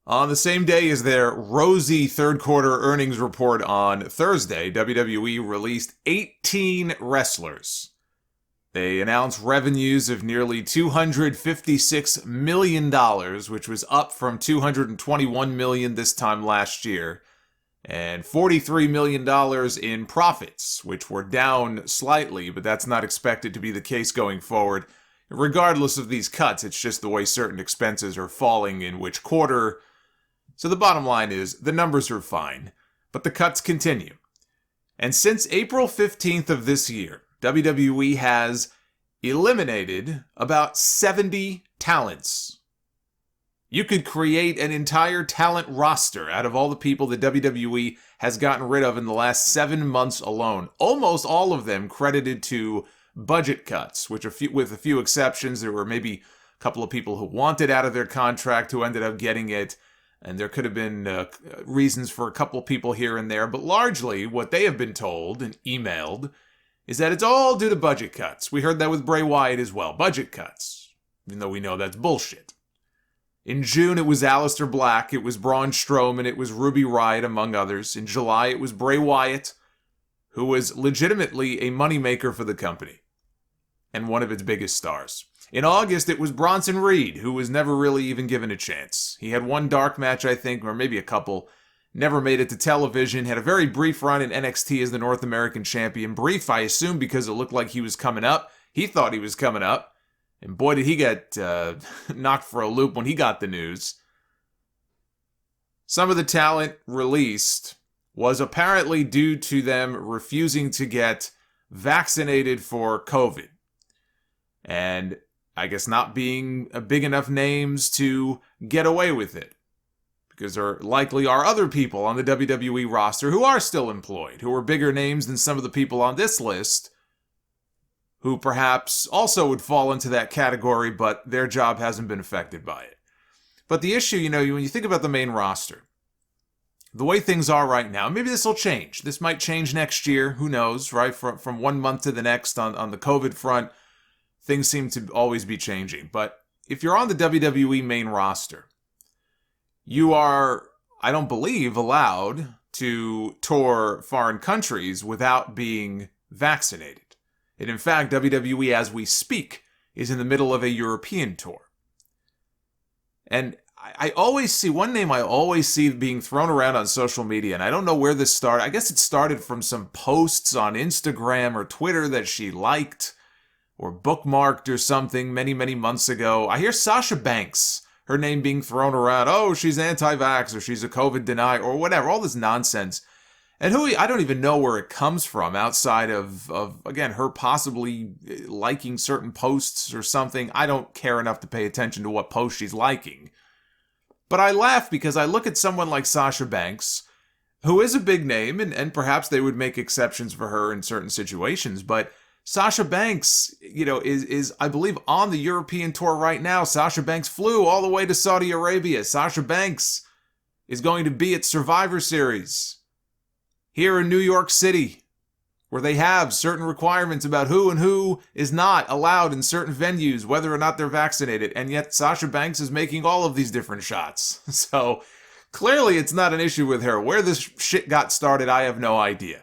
On the same day as their rosy third quarter earnings report on Thursday, WWE released 18 wrestlers. They announced revenues of nearly $256 million, which was up from $221 million this time last year, and $43 million in profits, which were down slightly, but that's not expected to be the case going forward. Regardless of these cuts, it's just the way certain expenses are falling in which quarter. So the bottom line is, the numbers are fine, but the cuts continue. And since April 15th of this year, WWE has eliminated about 70 talents. You could create an entire talent roster out of all the people that WWE has gotten rid of in the last 7 months alone. Almost all of them credited to budget cuts, which with a few exceptions, there were maybe a couple of people who wanted out of their contract who ended up getting it. And there could have been reasons for a couple people here and there, but largely what they have been told and emailed is that it's all due to budget cuts. We heard that with Bray Wyatt as well, budget cuts, even though we know that's bullshit. In June, it was Aleister Black, it was Braun Strowman, it was Ruby Riott, among others. In July, it was Bray Wyatt, who was legitimately a moneymaker for the company and one of its biggest stars. In August, it was Bronson Reed, who was never really even given a chance. He had one dark match, I think, or maybe a couple. Never made it to television. Had a very brief run in NXT as the North American champion. Brief, I assume, because it looked like he was coming up. He thought he was coming up. And boy, did he get knocked for a loop when he got the news. Some of the talent released was apparently due to them refusing to get vaccinated for COVID. And I guess not being big enough names to get away with it. Because there likely are other people on the WWE roster who are still employed, who are bigger names than some of the people on this list, who perhaps also would fall into that category, but their job hasn't been affected by it. But the issue, when you think about the main roster, the way things are right now, maybe this will change. This might change next year, who knows, right? From 1 month to the next on the COVID front, things seem to always be changing. But if you're on the WWE main roster, you are, I don't believe, allowed to tour foreign countries without being vaccinated. And in fact, WWE, as we speak, is in the middle of a European tour. And I always see, one name I always see being thrown around on social media, and I don't know where this started. I guess it started from some posts on Instagram or Twitter that she liked or bookmarked or something many, many months ago. I hear Sasha Banks, her name being thrown around. Oh, she's anti-vax or she's a COVID denier or whatever, all this nonsense. And I don't even know where it comes from outside of, again, her possibly liking certain posts or something. I don't care enough to pay attention to what post she's liking. But I laugh because I look at someone like Sasha Banks, who is a big name, and perhaps they would make exceptions for her in certain situations, but Sasha Banks, is, I believe, on the European tour right now. Sasha Banks flew all the way to Saudi Arabia. Sasha Banks is going to be at Survivor Series here in New York City, where they have certain requirements about who and who is not allowed in certain venues, whether or not they're vaccinated. And yet Sasha Banks is making all of these different shots. So clearly it's not an issue with her. Where this shit got started, I have no idea.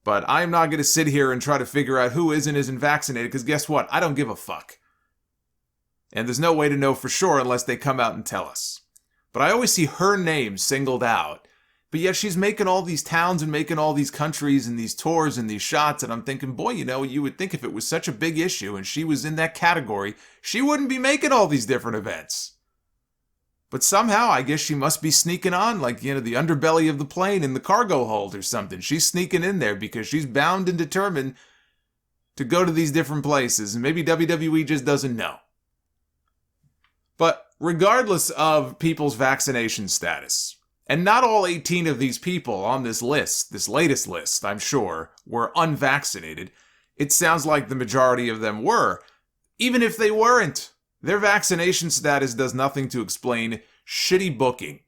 But I'm not going to sit here and try to figure out who is and isn't vaccinated, because guess what? I don't give a fuck. And there's no way to know for sure unless they come out and tell us. But I always see her name singled out. But yet she's making all these towns and making all these countries and these tours and these shots. And I'm thinking, boy, you would think if it was such a big issue and she was in that category, she wouldn't be making all these different events. But somehow, I guess she must be sneaking on, like, the underbelly of the plane in the cargo hold or something. She's sneaking in there because she's bound and determined to go to these different places. And maybe WWE just doesn't know. But regardless of people's vaccination status, and not all 18 of these people on this list, this latest list, I'm sure, were unvaccinated. It sounds like the majority of them were. Even if they weren't, their vaccination status does nothing to explain shitty booking.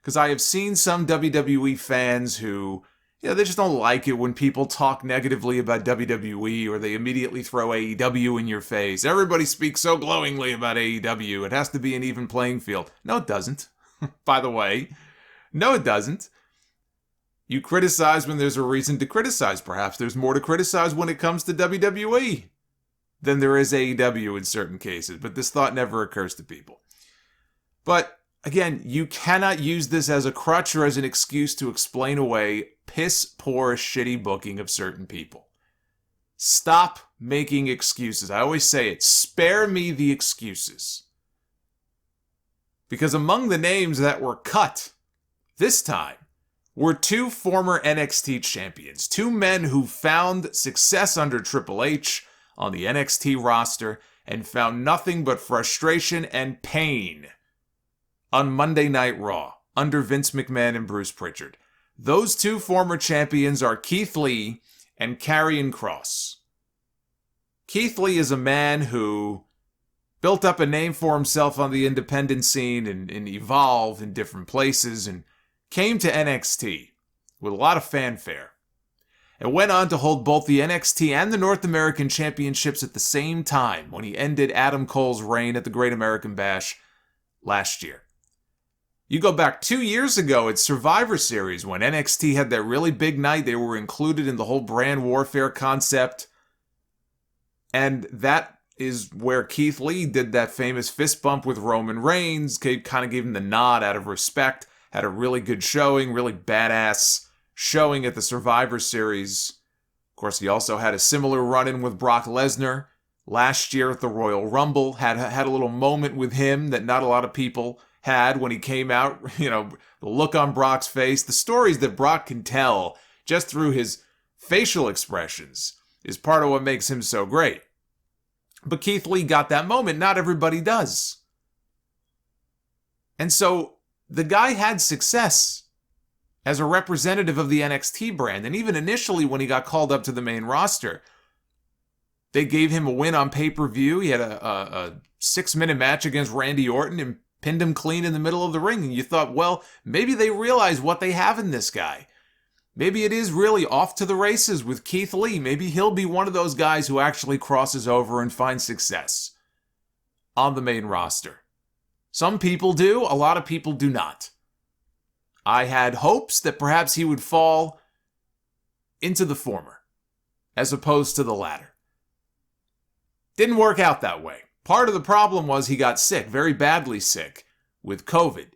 Because I have seen some WWE fans who, They just don't like it when people talk negatively about WWE or they immediately throw AEW in your face. Everybody speaks so glowingly about AEW. It has to be an even playing field. No, it doesn't. By the way, no, it doesn't. You criticize when there's a reason to criticize. Perhaps there's more to criticize when it comes to WWE than there is AEW in certain cases. But this thought never occurs to people. But again, you cannot use this as a crutch or as an excuse to explain away piss-poor, shitty booking of certain people. Stop making excuses. I always say it. Spare me the excuses. Because among the names that were cut this time were two former NXT champions. Two men who found success under Triple H on the NXT roster and found nothing but frustration and pain on Monday Night Raw under Vince McMahon and Bruce Pritchard. Those two former champions are Keith Lee and Karrion Kross. Keith Lee is a man who built up a name for himself on the independent scene and evolved in different places and came to NXT with a lot of fanfare and went on to hold both the NXT and the North American Championships at the same time when he ended Adam Cole's reign at the Great American Bash last year. You go back 2 years ago at Survivor Series when NXT had that really big night. They were included in the whole brand warfare concept. And that is where Keith Lee did that famous fist bump with Roman Reigns. Kind of gave him the nod out of respect. Had a really good showing, really badass showing at the Survivor Series. Of course, he also had a similar run-in with Brock Lesnar last year at the Royal Rumble. Had a little moment with him that not a lot of people had when he came out. The look on Brock's face, the stories that Brock can tell just through his facial expressions is part of what makes him so great. But Keith Lee got that moment. Not everybody does. And so the guy had success as a representative of the NXT brand. And even initially when he got called up to the main roster, they gave him a win on pay-per-view. He had a 6-minute match against Randy Orton and pinned him clean in the middle of the ring. And you thought, well, maybe they realize what they have in this guy. Maybe it is really off to the races with Keith Lee. Maybe he'll be one of those guys who actually crosses over and finds success on the main roster. Some people do, a lot of people do not. I had hopes that perhaps he would fall into the former, as opposed to the latter. Didn't work out that way. Part of the problem was he got sick, very badly sick, with COVID.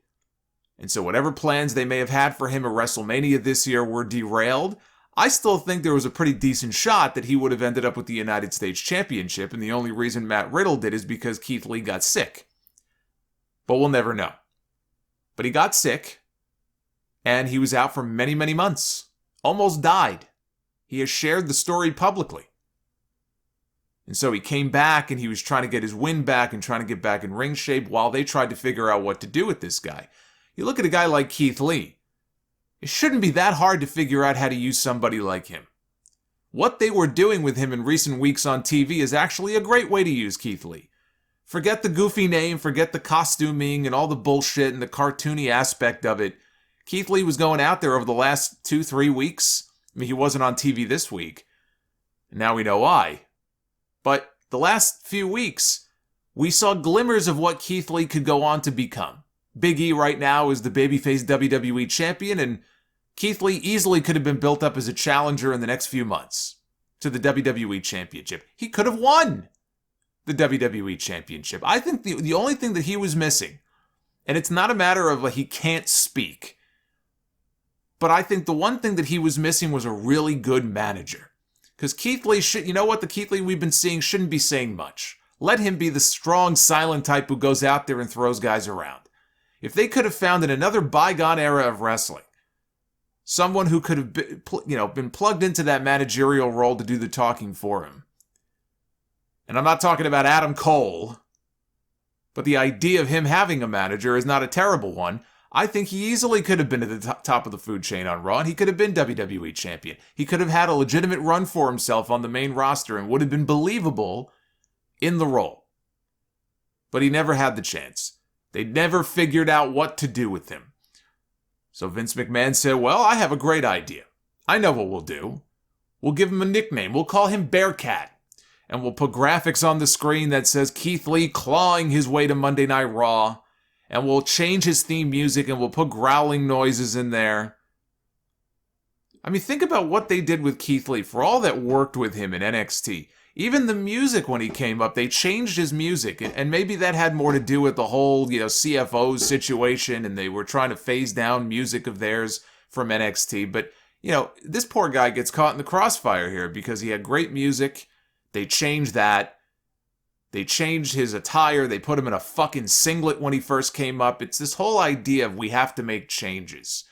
And so whatever plans they may have had for him at WrestleMania this year were derailed. I still think there was a pretty decent shot that he would have ended up with the United States Championship, and the only reason Matt Riddle did is because Keith Lee got sick. But we'll never know. But he got sick, and he was out for many, many months. Almost died. He has shared the story publicly. And so he came back, and he was trying to get his win back and trying to get back in ring shape while they tried to figure out what to do with this guy. You look at a guy like Keith Lee. It shouldn't be that hard to figure out how to use somebody like him. What they were doing with him in recent weeks on TV is actually a great way to use Keith Lee. Forget the goofy name, forget the costuming and all the bullshit and the cartoony aspect of it. Keith Lee was going out there over the last 2-3 weeks. I mean, he wasn't on TV this week. And now we know why. But the last few weeks, we saw glimmers of what Keith Lee could go on to become. Big E right now is the babyface WWE champion, and Keith Lee easily could have been built up as a challenger in the next few months to the WWE Championship. He could have won the WWE Championship. I think the only thing that he was missing, and it's not a matter of he can't speak, but I think the one thing that he was missing was a really good manager. Because Keith Lee, the Keith Lee we've been seeing shouldn't be saying much. Let him be the strong, silent type who goes out there and throws guys around. If they could have found in another bygone era of wrestling, someone who could have been plugged into that managerial role to do the talking for him. And I'm not talking about Adam Cole, but the idea of him having a manager is not a terrible one. I think he easily could have been at the top of the food chain on Raw, and he could have been WWE champion. He could have had a legitimate run for himself on the main roster and would have been believable in the role. But he never had the chance. They never figured out what to do with him. So Vince McMahon said, well, I have a great idea. I know what we'll do. We'll give him a nickname. We'll call him Bearcat. And we'll put graphics on the screen that says Keith Lee clawing his way to Monday Night Raw. And we'll change his theme music and we'll put growling noises in there. I mean, think about what they did with Keith Lee for all that worked with him in NXT. Even the music when he came up, they changed his music. And maybe that had more to do with the whole, CFO situation and they were trying to phase down music of theirs from NXT. But, this poor guy gets caught in the crossfire here because he had great music. They changed that. They changed his attire. They put him in a fucking singlet when he first came up. It's this whole idea of we have to make changes.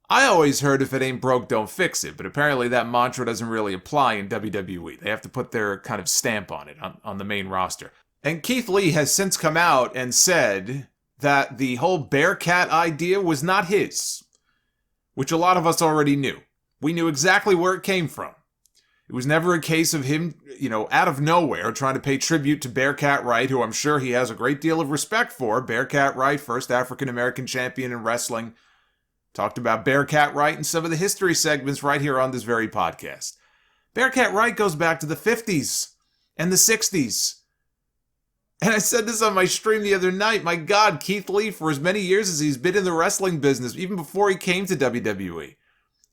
I always heard if it ain't broke, don't fix it. But apparently that mantra doesn't really apply in WWE. They have to put their kind of stamp on it, on the main roster. And Keith Lee has since come out and said that the whole Bearcat idea was not his, which a lot of us already knew. We knew exactly where it came from. It was never a case of him, out of nowhere trying to pay tribute to Bearcat Wright, who I'm sure he has a great deal of respect for. Bearcat Wright, first African-American champion in wrestling. Talked about Bearcat Wright in some of the history segments right here on this very podcast. Bearcat Wright goes back to the 50s and the 60s. And I said this on my stream the other night. My God, Keith Lee, for as many years as he's been in the wrestling business, even before he came to WWE,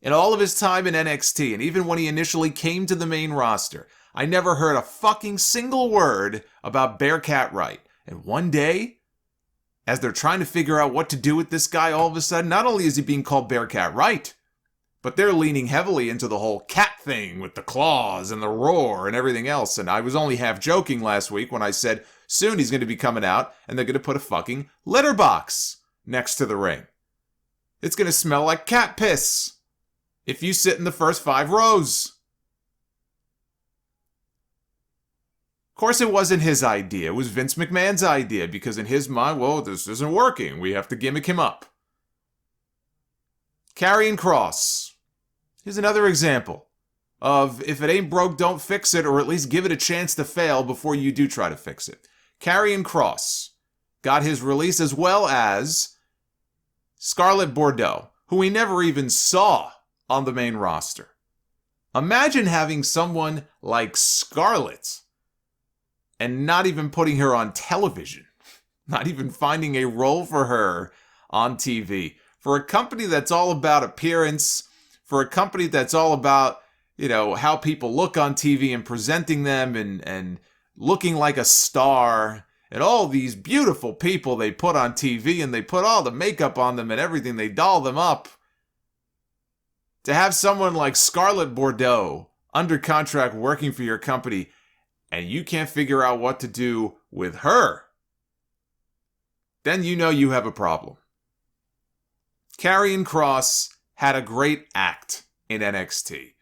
in all of his time in NXT, and even when he initially came to the main roster, I never heard a fucking single word about Bearcat Wright. And one day, as they're trying to figure out what to do with this guy, all of a sudden, not only is he being called Bearcat Wright, but they're leaning heavily into the whole cat thing with the claws and the roar and everything else. And I was only half joking last week when I said soon he's going to be coming out and they're going to put a fucking litter box next to the ring. It's going to smell like cat piss if you sit in the first 5 rows. Of course, it wasn't his idea. It was Vince McMahon's idea because in his mind, well, this isn't working. We have to gimmick him up. Karrion Kross. Here's another example of if it ain't broke, don't fix it, or at least give it a chance to fail before you do try to fix it. Karrion Kross got his release as well as Scarlett Bordeaux, who we never even saw on the main roster. Imagine having someone like Scarlett and not even putting her on television, not even finding a role for her on TV. For a company that's all about appearance, for a company that's all about, how people look on TV and presenting them and looking like a star, and all these beautiful people they put on TV and they put all the makeup on them and everything, they doll them up. To have someone like Scarlett Bordeaux under contract working for your company and you can't figure out what to do with her, then you have a problem. Karrion Kross had a great act in NXT.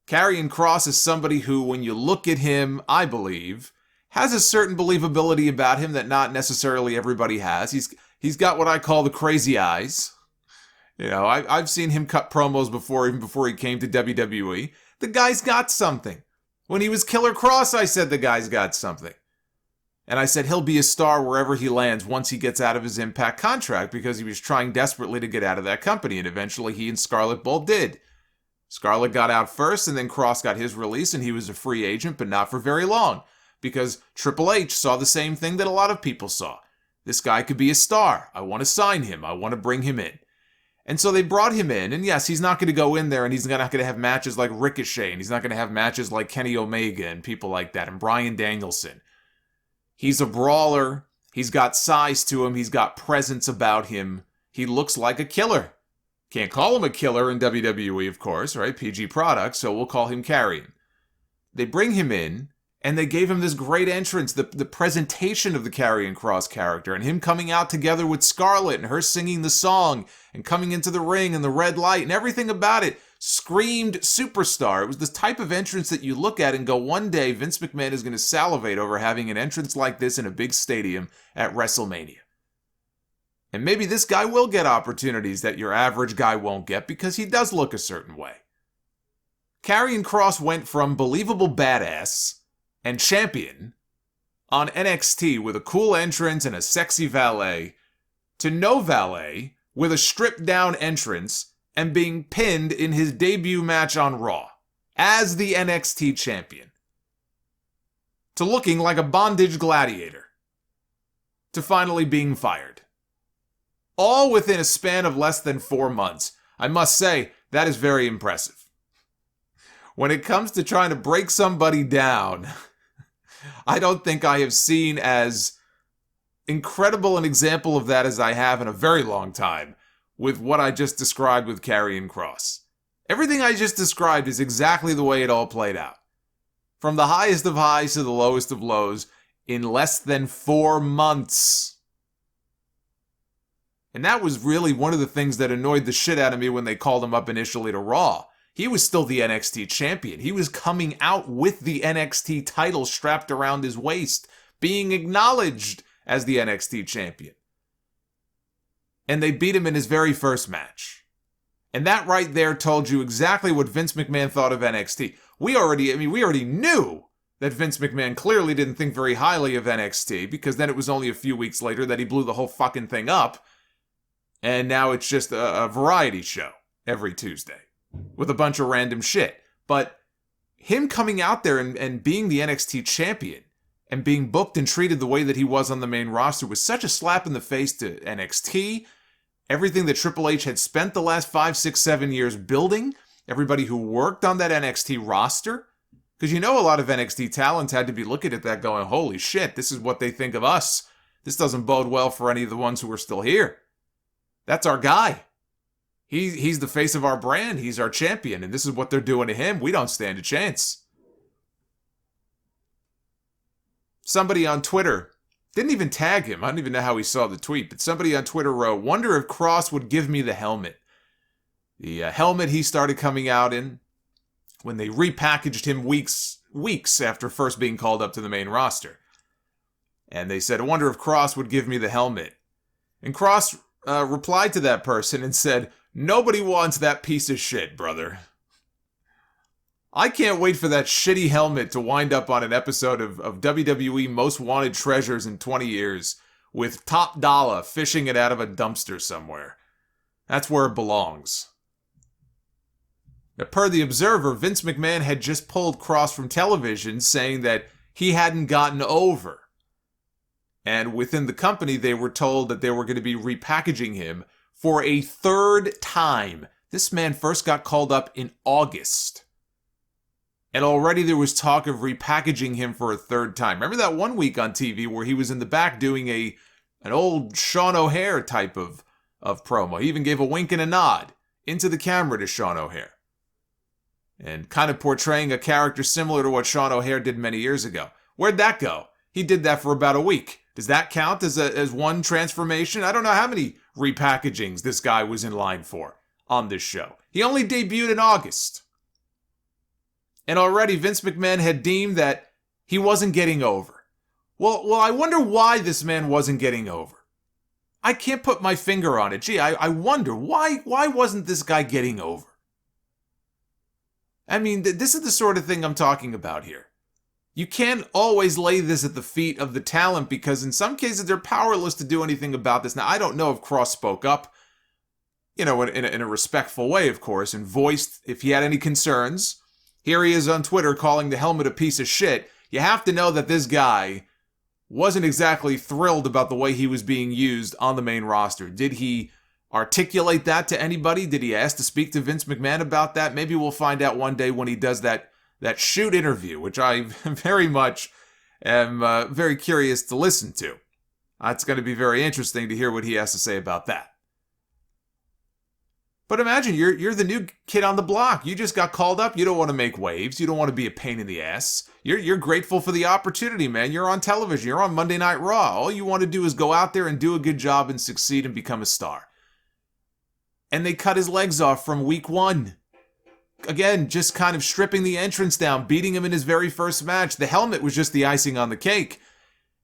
Karrion Kross is somebody who, when you look at him, I believe, has a certain believability about him that not necessarily everybody has. He's got what I call the crazy eyes. I've seen him cut promos before, even before he came to WWE. The guy's got something. When he was Killer Kross, I said the guy's got something. And I said he'll be a star wherever he lands once he gets out of his Impact contract because he was trying desperately to get out of that company, and eventually he and Scarlett both did. Scarlett got out first, and then Kross got his release, and he was a free agent, but not for very long because Triple H saw the same thing that a lot of people saw. This guy could be a star. I want to sign him. I want to bring him in. And so they brought him in, and yes, he's not going to go in there and he's not going to have matches like Ricochet, and he's not going to have matches like Kenny Omega and people like that, and Bryan Danielson. He's a brawler. He's got size to him. He's got presence about him. He looks like a killer. Can't call him a killer in WWE, of course, right? PG product, so we'll call him Karrion. They bring him in, and they gave him this great entrance, the presentation of the Karrion Kross character, and him coming out together with Scarlett, and her singing the song, and coming into the ring, and the red light, and everything about it screamed superstar. It was the type of entrance that you look at and go, one day Vince McMahon is going to salivate over having an entrance like this in a big stadium at WrestleMania. And maybe this guy will get opportunities that your average guy won't get because he does look a certain way. Karrion Kross went from believable badass and champion on NXT with a cool entrance and a sexy valet to no valet with a stripped down entrance and being pinned in his debut match on Raw as the NXT champion, to looking like a bondage gladiator, to finally being fired. All within a span of less than 4 months. I must say, that is very impressive. When it comes to trying to break somebody down, I don't think I have seen as incredible an example of that as I have in a very long time with what I just described with Karrion Kross. Everything I just described is exactly the way it all played out. From the highest of highs to the lowest of lows in less than 4 months. And that was really one of the things that annoyed the shit out of me when they called him up initially to Raw. He was still the NXT champion. He was coming out with the NXT title strapped around his waist, being acknowledged as the NXT champion. And they beat him in his very first match. And that right there told you exactly what Vince McMahon thought of NXT. We already knew that Vince McMahon clearly didn't think very highly of NXT, because then it was only a few weeks later that he blew the whole fucking thing up. And now it's just a variety show every Tuesday with a bunch of random shit. But him coming out there and being the NXT champion and being booked and treated the way that he was on the main roster was such a slap in the face to NXT, everything that Triple H had spent the last 5, 6, 7 years building, everybody who worked on that NXT roster. Because you know a lot of NXT talent had to be looking at that going, holy shit, this is what they think of us. This doesn't bode well for any of the ones who are still here. That's our guy. He's the face of our brand. He's our champion. And this is what they're doing to him. We don't stand a chance. Somebody on Twitter didn't even tag him. I don't even know how he saw the tweet. But somebody on Twitter wrote, wonder if Kross would give me the helmet. The helmet he started coming out in when they repackaged him weeks after first being called up to the main roster. And they said, I wonder if Kross would give me the helmet. And Kross replied to that person and said, nobody wants that piece of shit, brother. I can't wait for that shitty helmet to wind up on an episode of WWE Most Wanted Treasures in 20 years with Top Dollar fishing it out of a dumpster somewhere. That's where it belongs. Now, per The Observer, Vince McMahon had just pulled Kross from television saying that he hadn't gotten over. And within the company, they were told that they were going to be repackaging him for a third time. This man first got called up in August. And already there was talk of repackaging him for a third time. Remember that one week on TV where he was in the back doing an old Sean O'Haire type of promo. He even gave a wink and a nod into the camera to Sean O'Haire. And kind of portraying a character similar to what Sean O'Haire did many years ago. Where'd that go? He did that for about a week. Does that count as one transformation? I don't know how many repackagings this guy was in line for on this show. He only debuted in August. And already Vince McMahon had deemed that he wasn't getting over. Well, I wonder why this man wasn't getting over. I can't put my finger on it. Gee, I wonder, why wasn't this guy getting over? I mean, this is the sort of thing I'm talking about here. You can't always lay this at the feet of the talent because in some cases they're powerless to do anything about this. Now, I don't know if Kross spoke up, in a respectful way, of course, and voiced if he had any concerns. Here he is on Twitter calling the helmet a piece of shit. You have to know that this guy wasn't exactly thrilled about the way he was being used on the main roster. Did he articulate that to anybody? Did he ask to speak to Vince McMahon about that? Maybe we'll find out one day when he does that shoot interview, which I very much am very curious to listen to. It's going to be very interesting to hear what he has to say about that. But imagine you're the new kid on the block. You just got called up. You don't want to make waves. You don't want to be a pain in the ass. You're grateful for the opportunity, man. You're on television. You're on Monday Night Raw. All you want to do is go out there and do a good job and succeed and become a star. And they cut his legs off from week 1. Again, just kind of stripping the entrance down, beating him in his very first match. The helmet was just the icing on the cake.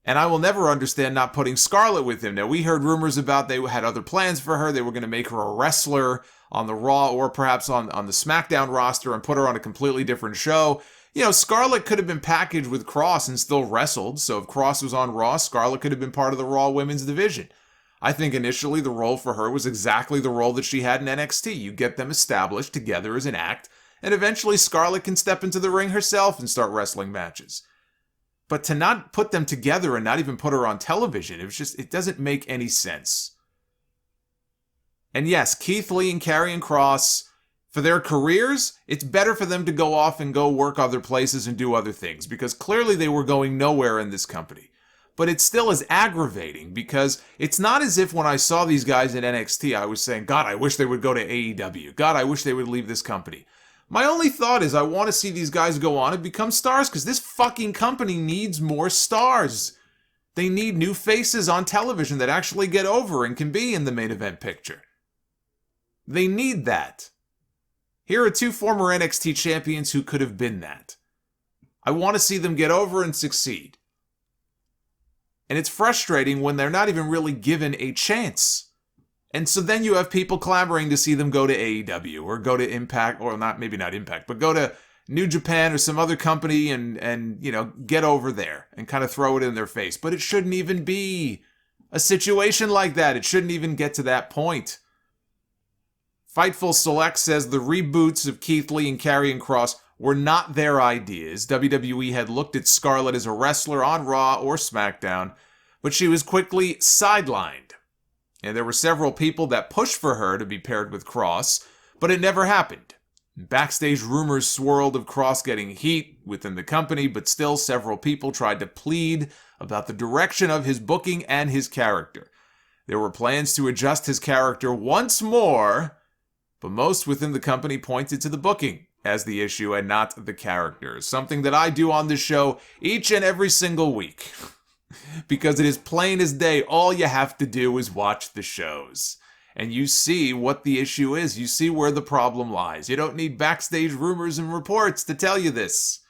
And I will never understand not putting Scarlett with him. Now, we heard rumors about they had other plans for her. They were going to make her a wrestler on the Raw or perhaps on the SmackDown roster and put her on a completely different show. You know, Scarlett could have been packaged with Kross and still wrestled. So if Kross was on Raw, Scarlett could have been part of the Raw women's division. I think initially the role for her was exactly the role that she had in NXT. You get them established together as an act, and eventually Scarlett can step into the ring herself and start wrestling matches. But to not put them together and not even put her on television, it doesn't make any sense. And yes, Keith Lee and Karrion Kross, for their careers, it's better for them to go off and go work other places and do other things, because clearly they were going nowhere in this company. But it still is aggravating, because it's not as if when I saw these guys in NXT, I was saying, God, I wish they would go to AEW. God, I wish they would leave this company. My only thought is I want to see these guys go on and become stars, because this fucking company needs more stars. They need new faces on television that actually get over and can be in the main event picture. They need that. Here are two former NXT champions who could have been that. I want to see them get over and succeed. And it's frustrating when they're not even really given a chance. And so then you have people clamoring to see them go to AEW or go to Impact, or maybe not Impact, but go to New Japan or some other company and get over there and kind of throw it in their face. But it shouldn't even be a situation like that. It shouldn't even get to that point. Fightful Select says the reboots of Keith Lee and Karrion Kross were not their ideas. WWE had looked at Scarlett as a wrestler on Raw or SmackDown, but she was quickly sidelined. And there were several people that pushed for her to be paired with Kross, but it never happened. Backstage rumors swirled of Kross getting heat within the company, but still several people tried to plead about the direction of his booking and his character. There were plans to adjust his character once more, but most within the company pointed to the booking as the issue and not the character. Something that I do on this show each and every single week. Because it is plain as day, all you have to do is watch the shows. And you see what the issue is. You see where the problem lies. You don't need backstage rumors and reports to tell you this.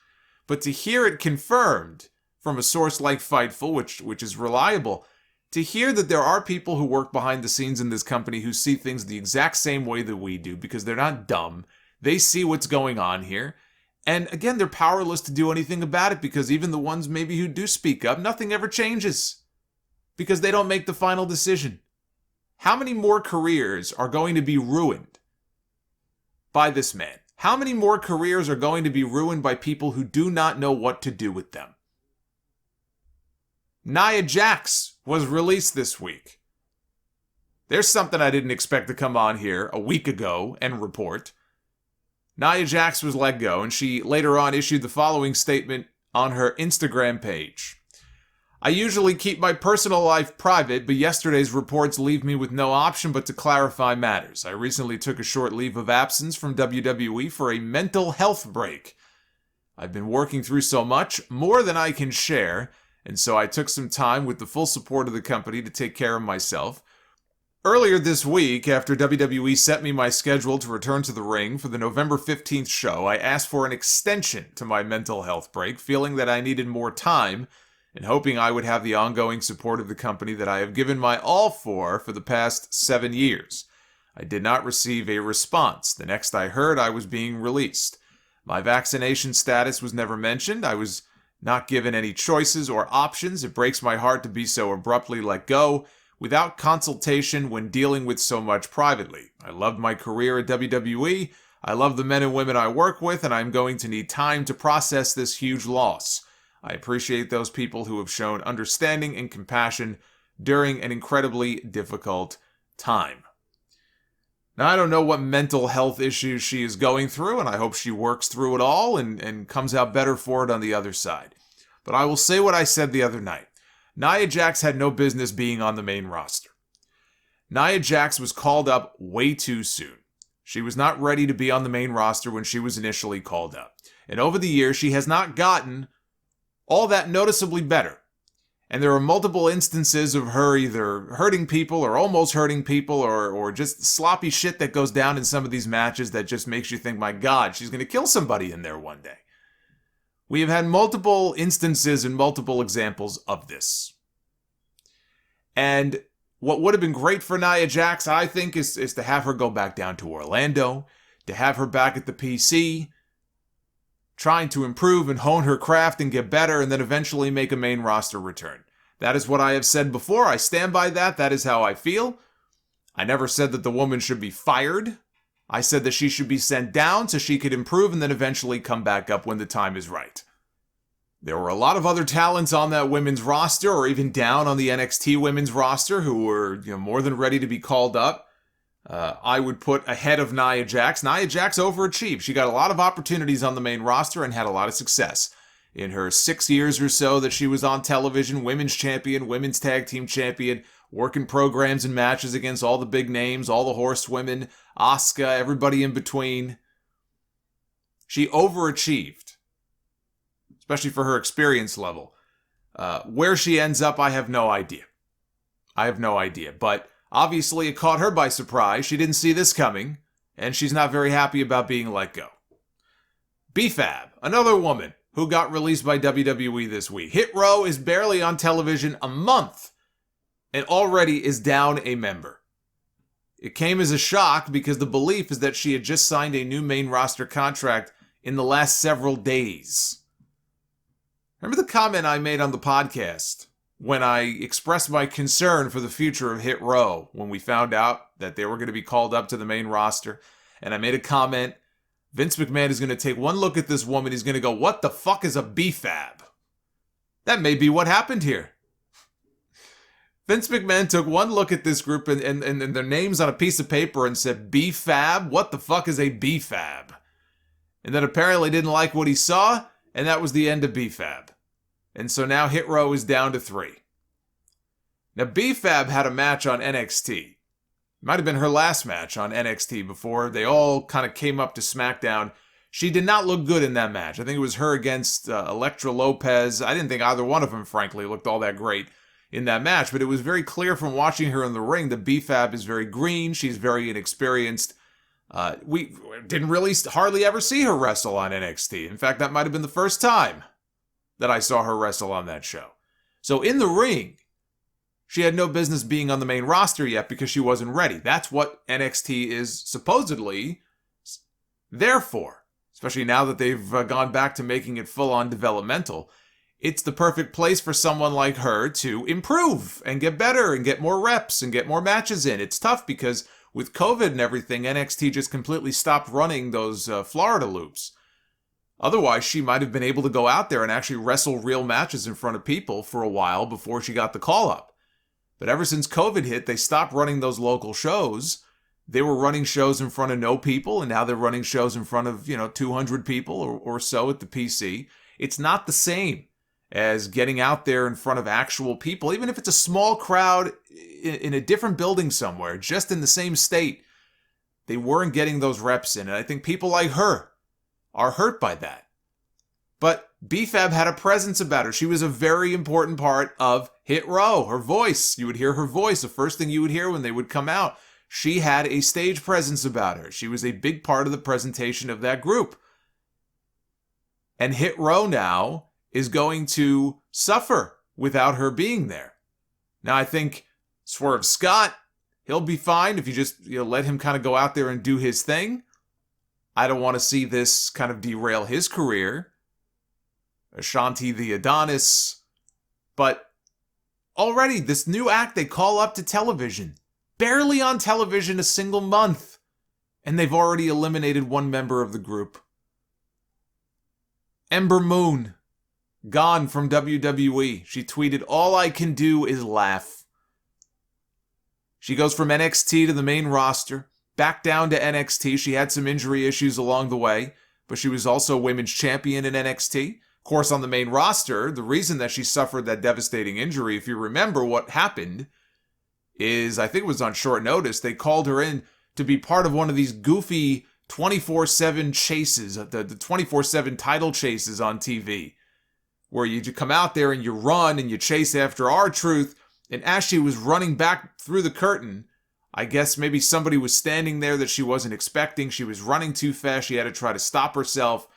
But to hear it confirmed from a source like Fightful, which is reliable, to hear that there are people who work behind the scenes in this company who see things the exact same way that we do, because they're not dumb. They see what's going on here. And again, they're powerless to do anything about it, because even the ones maybe who do speak up, nothing ever changes. Because they don't make the final decision. How many more careers are going to be ruined by this man? How many more careers are going to be ruined by people who do not know what to do with them? Nia Jax was released this week. There's something I didn't expect to come on here a week ago and report. Nia Jax was let go, and she later on issued the following statement on her Instagram page. I usually keep my personal life private, but yesterday's reports leave me with no option but to clarify matters. I recently took a short leave of absence from WWE for a mental health break. I've been working through so much, more than I can share, and so I took some time with the full support of the company to take care of myself. Earlier this week, after WWE sent me my schedule to return to the ring for the November 15th show, I asked for an extension to my mental health break, feeling that I needed more time and hoping I would have the ongoing support of the company that I have given my all for the past 7 years. I did not receive a response. The next I heard, I was being released. My vaccination status was never mentioned. I was not given any choices or options. It breaks my heart to be so abruptly let go without consultation when dealing with so much privately. I loved my career at WWE. I love the men and women I work with, and I'm going to need time to process this huge loss. I appreciate those people who have shown understanding and compassion during an incredibly difficult time. Now, I don't know what mental health issues she is going through, and I hope she works through it all and comes out better for it on the other side. But I will say what I said the other night. Nia Jax had no business being on the main roster. Nia Jax was called up way too soon. She was not ready to be on the main roster when she was initially called up. And over the years, she has not gotten all that noticeably better. And there are multiple instances of her either hurting people or almost hurting people or just sloppy shit that goes down in some of these matches that just makes you think, my God, she's going to kill somebody in there one day. We have had multiple instances and multiple examples of this. And what would have been great for Nia Jax, I think, is to have her go back down to Orlando, to have her back at the PC, trying to improve and hone her craft and get better, and then eventually make a main roster return. That is what I have said before. I stand by that. That is how I feel. I never said that the woman should be fired. I said that she should be sent down so she could improve and then eventually come back up when the time is right. There were a lot of other talents on that women's roster, or even down on the NXT women's roster, who were more than ready to be called up. I would put ahead of Nia Jax. Nia Jax overachieved. She got a lot of opportunities on the main roster and had a lot of success. In her 6 years or so that she was on television, women's champion, women's tag team champion, working programs and matches against all the big names, all the horsewomen, Asuka, everybody in between. She overachieved, especially for her experience level. Where she ends up, I have no idea. But obviously it caught her by surprise. She didn't see this coming, and she's not very happy about being let go. B-Fab, another woman who got released by WWE this week. Hit Row is barely on television a month and already is down a member. It came as a shock because the belief is that she had just signed a new main roster contract in the last several days. Remember the comment I made on the podcast when I expressed my concern for the future of Hit Row when we found out that they were going to be called up to the main roster? And I made a comment, Vince McMahon is going to take one look at this woman. He's going to go, what the fuck is a B-Fab? That may be what happened here. Vince McMahon took one look at this group and their names on a piece of paper and said, B-Fab? What the fuck is a B-Fab? And then apparently didn't like what he saw, and that was the end of B-Fab. And so now Hit Row is down to 3. Now B-Fab had a match on NXT. Might have been her last match on NXT before they all kind of came up to SmackDown. She did not look good in that match. I think it was her against Elektra Lopez. I didn't think either one of them, frankly, looked all that great in that match. But it was very clear from watching her in the ring that B-Fab is very green. She's very inexperienced. We didn't really hardly ever see her wrestle on NXT. In fact, that might have been the first time that I saw her wrestle on that show. So in the ring, she had no business being on the main roster yet because she wasn't ready. That's what NXT is supposedly there for, especially now that they've gone back to making it full-on developmental. It's the perfect place for someone like her to improve and get better and get more reps and get more matches in. It's tough because with COVID and everything, NXT just completely stopped running those Florida loops. Otherwise, she might have been able to go out there and actually wrestle real matches in front of people for a while before she got the call-up. But ever since COVID hit, they stopped running those local shows. They were running shows in front of no people, and now they're running shows in front of, 200 people or so at the PC. It's not the same as getting out there in front of actual people, even if it's a small crowd in a different building somewhere, just in the same state. They weren't getting those reps in, and I think people like her are hurt by that. But B-Fab had a presence about her. She was a very important part of Hit Row. Her voice, you would hear her voice, the first thing you would hear when they would come out. She had a stage presence about her. She was a big part of the presentation of that group. And Hit Row now is going to suffer without her being there. Now, I think Swerve Scott, he'll be fine if you just let him kind of go out there and do his thing. I don't want to see this kind of derail his career. Ashanti the Adonis. But already, this new act they call up to television. Barely on television a single month. And they've already eliminated one member of the group. Ember Moon. Gone from WWE. She tweeted, "All I can do is laugh." She goes from NXT to the main roster. Back down to NXT. She had some injury issues along the way. But she was also women's champion in NXT. Of course, on the main roster, the reason that she suffered that devastating injury, if you remember what happened, is I think it was on short notice. They called her in to be part of one of these goofy 24/7 chases, the 24/7 title chases on TV, where you come out there and you run and you chase after R-Truth. And as she was running back through the curtain, I guess maybe somebody was standing there that she wasn't expecting. She was running too fast. She had to try to stop herself.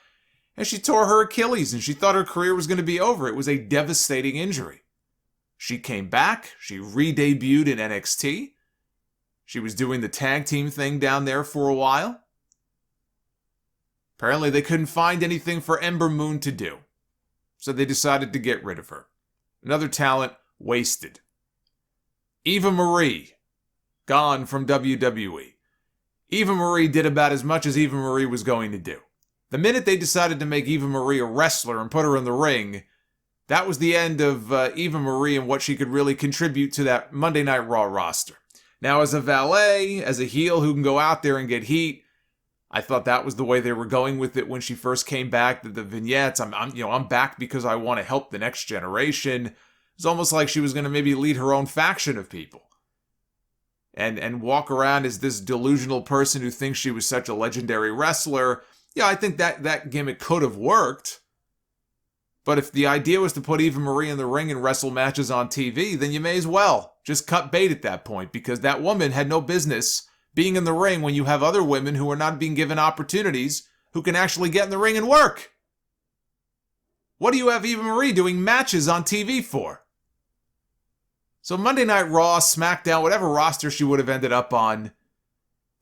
And she tore her Achilles, and she thought her career was going to be over. It was a devastating injury. She came back. She re-debuted in NXT. She was doing the tag team thing down there for a while. Apparently, they couldn't find anything for Ember Moon to do. So they decided to get rid of her. Another talent wasted. Eva Marie, gone from WWE. Eva Marie did about as much as Eva Marie was going to do. The minute they decided to make Eva Marie a wrestler and put her in the ring, that was the end of Eva Marie and what she could really contribute to that Monday Night Raw roster. Now, as a valet, as a heel who can go out there and get heat, I thought that was the way they were going with it when she first came back. The vignettes, I'm back because I want to help the next generation. It's almost like she was going to maybe lead her own faction of people. And walk around as this delusional person who thinks she was such a legendary wrestler. Yeah, I think that gimmick could have worked. But if the idea was to put Eva Marie in the ring and wrestle matches on TV, then you may as well just cut bait at that point, because that woman had no business being in the ring when you have other women who are not being given opportunities who can actually get in the ring and work. What do you have Eva Marie doing matches on TV for? So Monday Night Raw, SmackDown, whatever roster she would have ended up on,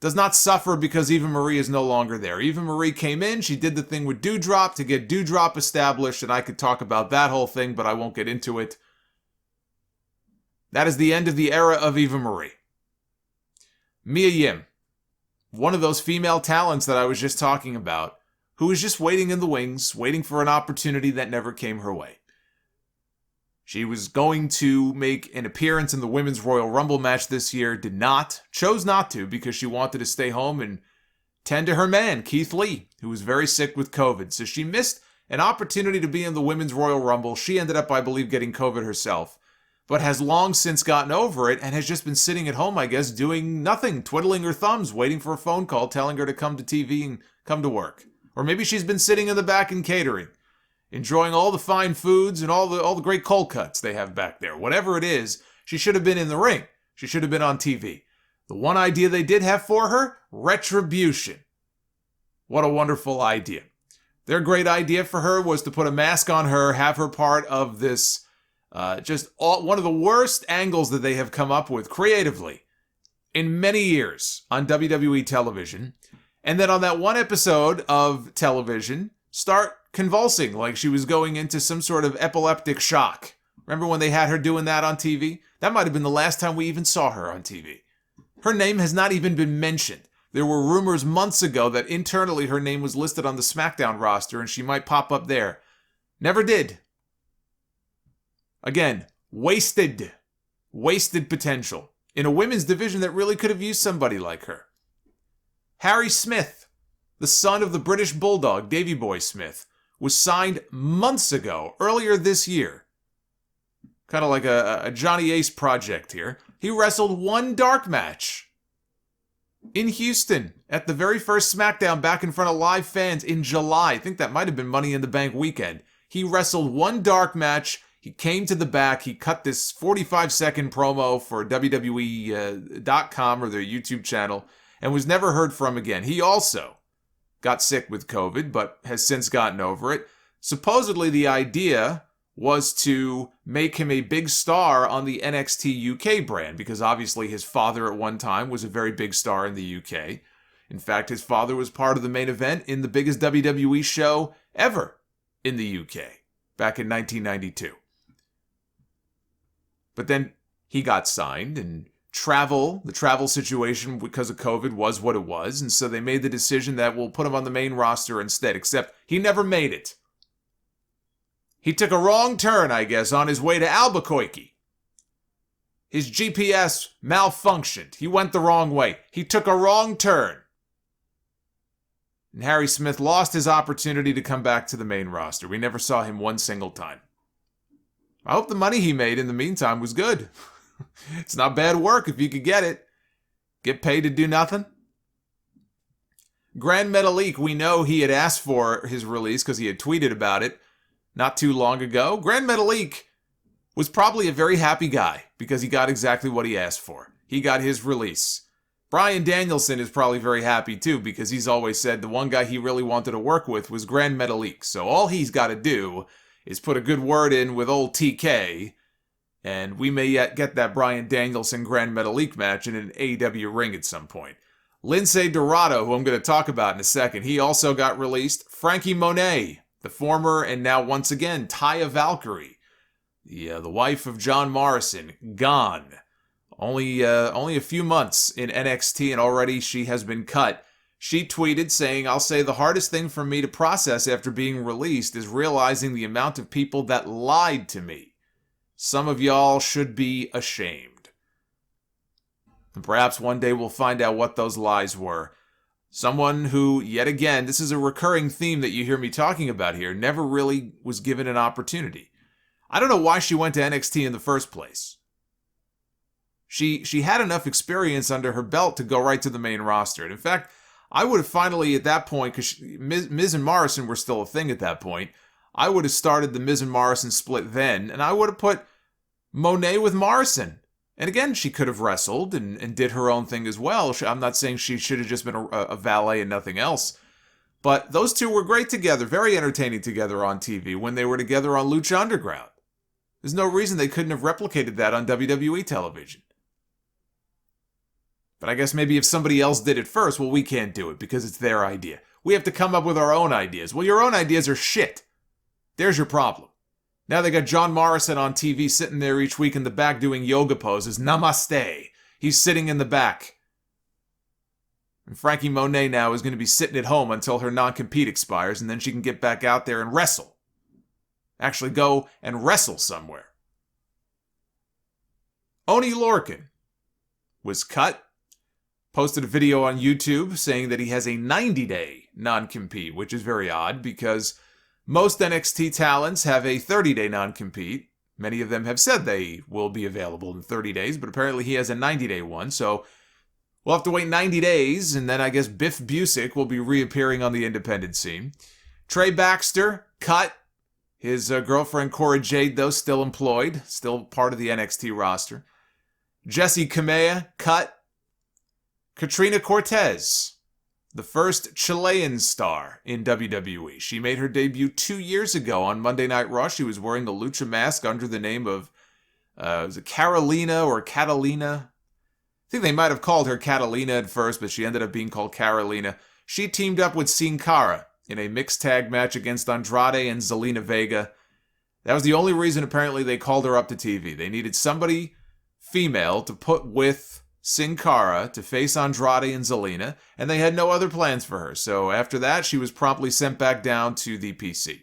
does not suffer because Eva Marie is no longer there. Eva Marie came in, she did the thing with Doudrop to get Doudrop established, and I could talk about that whole thing, but I won't get into it. That is the end of the era of Eva Marie. Mia Yim, one of those female talents that I was just talking about, who was just waiting in the wings, waiting for an opportunity that never came her way. She was going to make an appearance in the Women's Royal Rumble match this year, chose not to because she wanted to stay home and tend to her man, Keith Lee, who was very sick with COVID. So she missed an opportunity to be in the Women's Royal Rumble. She ended up, I believe, getting COVID herself, but has long since gotten over it and has just been sitting at home, I guess, doing nothing, twiddling her thumbs, waiting for a phone call telling her to come to TV and come to work. Or maybe she's been sitting in the back and catering, enjoying all the fine foods and all the great cold cuts they have back there. Whatever it is, she should have been in the ring. She should have been on TV. The one idea they did have for her, Retribution. What a wonderful idea. Their great idea for her was to put a mask on her, have her part of this, one of the worst angles that they have come up with creatively in many years on WWE television. And then on that one episode of television, start convulsing like she was going into some sort of epileptic shock. Remember when they had her doing that on TV? That might have been the last time we even saw her on TV. Her name has not even been mentioned. There were rumors months ago that internally her name was listed on the SmackDown roster and she might pop up there. Never did. Again, wasted potential in a women's division that really could have used somebody like her. Harry Smith, the son of the British Bulldog, Davy Boy Smith, was signed months ago, earlier this year. Kind of like a Johnny Ace project here. He wrestled one dark match in Houston at the very first SmackDown back in front of live fans in July. I think that might have been Money in the Bank weekend. He wrestled one dark match. He came to the back. He cut this 45-second promo for WWE.com or their YouTube channel and was never heard from again. He also got sick with COVID, but has since gotten over it. Supposedly, the idea was to make him a big star on the NXT UK brand, because obviously his father at one time was a very big star in the UK. In fact, his father was part of the main event in the biggest WWE show ever in the UK back in 1992. But then he got signed, and the travel situation because of COVID was what it was, and so they made the decision that we'll put him on the main roster instead, except he never made it. He took a wrong turn, I guess, on his way to Albuquerque. His GPS malfunctioned. He went the wrong way. He took a wrong turn. And Harry Smith lost his opportunity to come back to the main roster. We never saw him one single time. I hope the money he made in the meantime was good. It's not bad work if you could get it. Get paid to do nothing. Grand Metalik, we know he had asked for his release because he had tweeted about it not too long ago. Grand Metalik was probably a very happy guy because he got exactly what he asked for. He got his release. Bryan Danielson is probably very happy too because he's always said the one guy he really wanted to work with was Grand Metalik. So all he's got to do is put a good word in with old TK, and we may yet get that Bryan Danielson Grand Metalik match in an AEW ring at some point. Lince Dorado, who I'm going to talk about in a second, he also got released. Frankie Monet, the former and now once again Taya Valkyrie, the wife of John Morrison, gone. Only a few months in NXT and already she has been cut. She tweeted saying, "I'll say the hardest thing for me to process after being released is realizing the amount of people that lied to me. Some of y'all should be ashamed." And perhaps one day we'll find out what those lies were. Someone who, yet again, this is a recurring theme that you hear me talking about here, never really was given an opportunity. I don't know why she went to NXT in the first place. She had enough experience under her belt to go right to the main roster. And in fact, I would have finally, at that point, because Miz and Morrison were still a thing at that point, I would have started the Miz and Morrison split then, and I would have put Monet with Morrison. And again, she could have wrestled and did her own thing as well. I'm not saying she should have just been a valet and nothing else. But those two were great together, very entertaining together on TV when they were together on Lucha Underground. There's no reason they couldn't have replicated that on WWE television. But I guess maybe if somebody else did it first, well, we can't do it because it's their idea. We have to come up with our own ideas. Well, your own ideas are shit. There's your problem. Now they got John Morrison on TV sitting there each week in the back doing yoga poses. Namaste. He's sitting in the back. And Frankie Monet now is going to be sitting at home until her non-compete expires, and then she can get back out there and wrestle. Actually go and wrestle somewhere. Oney Lorcan was cut. Posted a video on YouTube saying that he has a 90-day non-compete, which is very odd because most NXT talents have a 30-day non-compete. Many of them have said they will be available in 30 days, but apparently he has a 90-day one. So we'll have to wait 90 days, and then I guess Biff Busick will be reappearing on the independent scene. Trey Baxter, cut. His girlfriend Cora Jade, though, still employed, still part of the NXT roster. Jesse Kamea, cut. Katrina Cortez, the first Chilean star in WWE. She made her debut 2 years ago on Monday Night Raw. She was wearing the lucha mask under the name of, was it Carolina or Catalina? I think they might have called her Catalina at first, but she ended up being called Carolina. She teamed up with Sin Cara in a mixed tag match against Andrade and Zelina Vega. That was the only reason apparently they called her up to TV. They needed somebody female to put with Sin Cara to face Andrade and Zelina, and they had no other plans for her. So after that, she was promptly sent back down to the PC.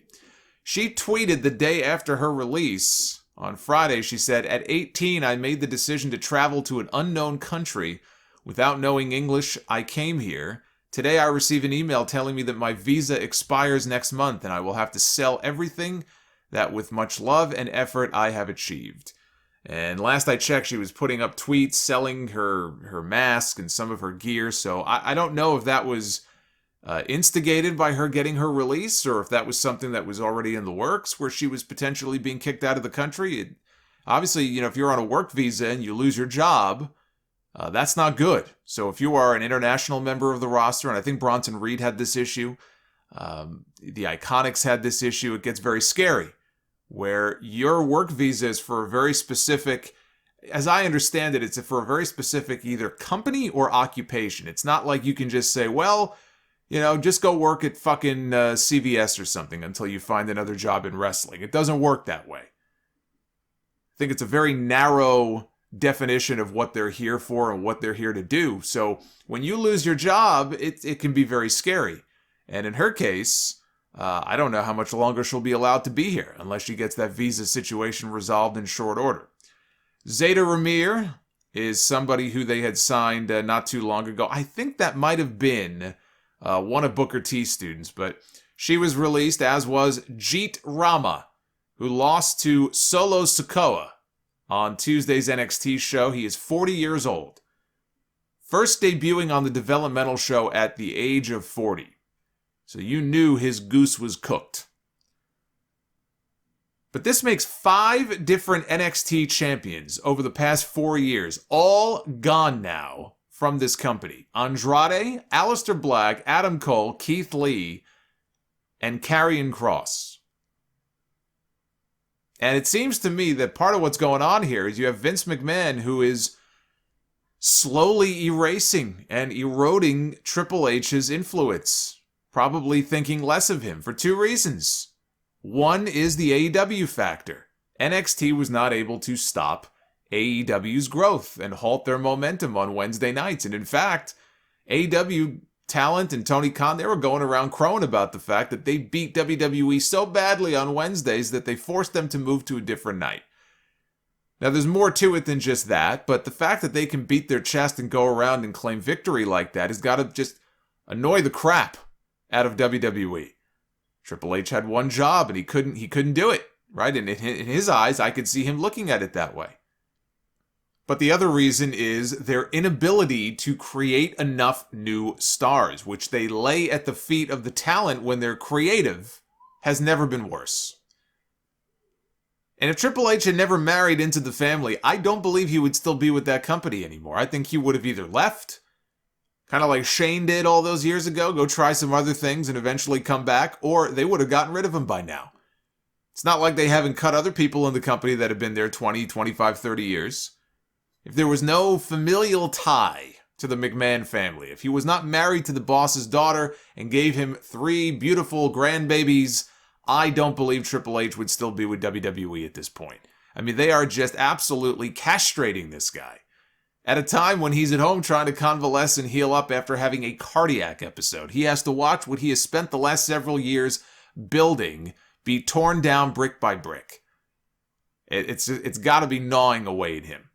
She tweeted the day after her release. On Friday, she said, "At 18, I made the decision to travel to an unknown country. Without knowing English, I came here. Today, I receive an email telling me that my visa expires next month, and I will have to sell everything that with much love and effort I have achieved." And last I checked, she was putting up tweets selling her mask and some of her gear. So I don't know if that was instigated by her getting her release or if that was something that was already in the works where she was potentially being kicked out of the country. Obviously, if you're on a work visa and you lose your job, that's not good. So if you are an international member of the roster, and I think Bronson Reed had this issue, the Iconics had this issue, it gets very scary. Where your work visa is for a very specific, as I understand it, it's for a very specific either company or occupation. It's not like you can just say, well, just go work at fucking CVS or something until you find another job in wrestling. It doesn't work that way. I think it's a very narrow definition of what they're here for and what they're here to do. So when you lose your job, it can be very scary. And in her case, I don't know how much longer she'll be allowed to be here unless she gets that visa situation resolved in short order. Zeta Ramir is somebody who they had signed not too long ago. I think that might have been one of Booker T's students, but she was released, as was Jeet Rama, who lost to Solo Sikoa on Tuesday's NXT show. He is 40 years old. First debuting on the developmental show at the age of 40. So you knew his goose was cooked. But this makes 5 different NXT champions over the past 4 years, all gone now from this company. Andrade, Aleister Black, Adam Cole, Keith Lee, and Karrion Kross. And it seems to me that part of what's going on here is you have Vince McMahon, who is slowly erasing and eroding Triple H's influence. Probably thinking less of him for 2 reasons. One is the AEW factor. NXT was not able to stop AEW's growth and halt their momentum on Wednesday nights. And in fact, AEW talent and Tony Khan, they were going around crowing about the fact that they beat WWE so badly on Wednesdays that they forced them to move to a different night. Now, there's more to it than just that, but the fact that they can beat their chest and go around and claim victory like that has got to just annoy the crap out of WWE. Triple H had one job and he couldn't do it, right? And in his eyes, I could see him looking at it that way. But the other reason is their inability to create enough new stars, which they lay at the feet of the talent when they're creative, has never been worse. And if Triple H had never married into the family, I don't believe he would still be with that company anymore. I think he would have either left, kind of like Shane did all those years ago, go try some other things and eventually come back, or they would have gotten rid of him by now. It's not like they haven't cut other people in the company that have been there 20, 25, 30 years. If there was no familial tie to the McMahon family, if he was not married to the boss's daughter and gave him 3 beautiful grandbabies, I don't believe Triple H would still be with WWE at this point. I mean, they are just absolutely castrating this guy. At a time when he's at home trying to convalesce and heal up after having a cardiac episode, he has to watch what he has spent the last several years building be torn down brick by brick. It's got to be gnawing away at him.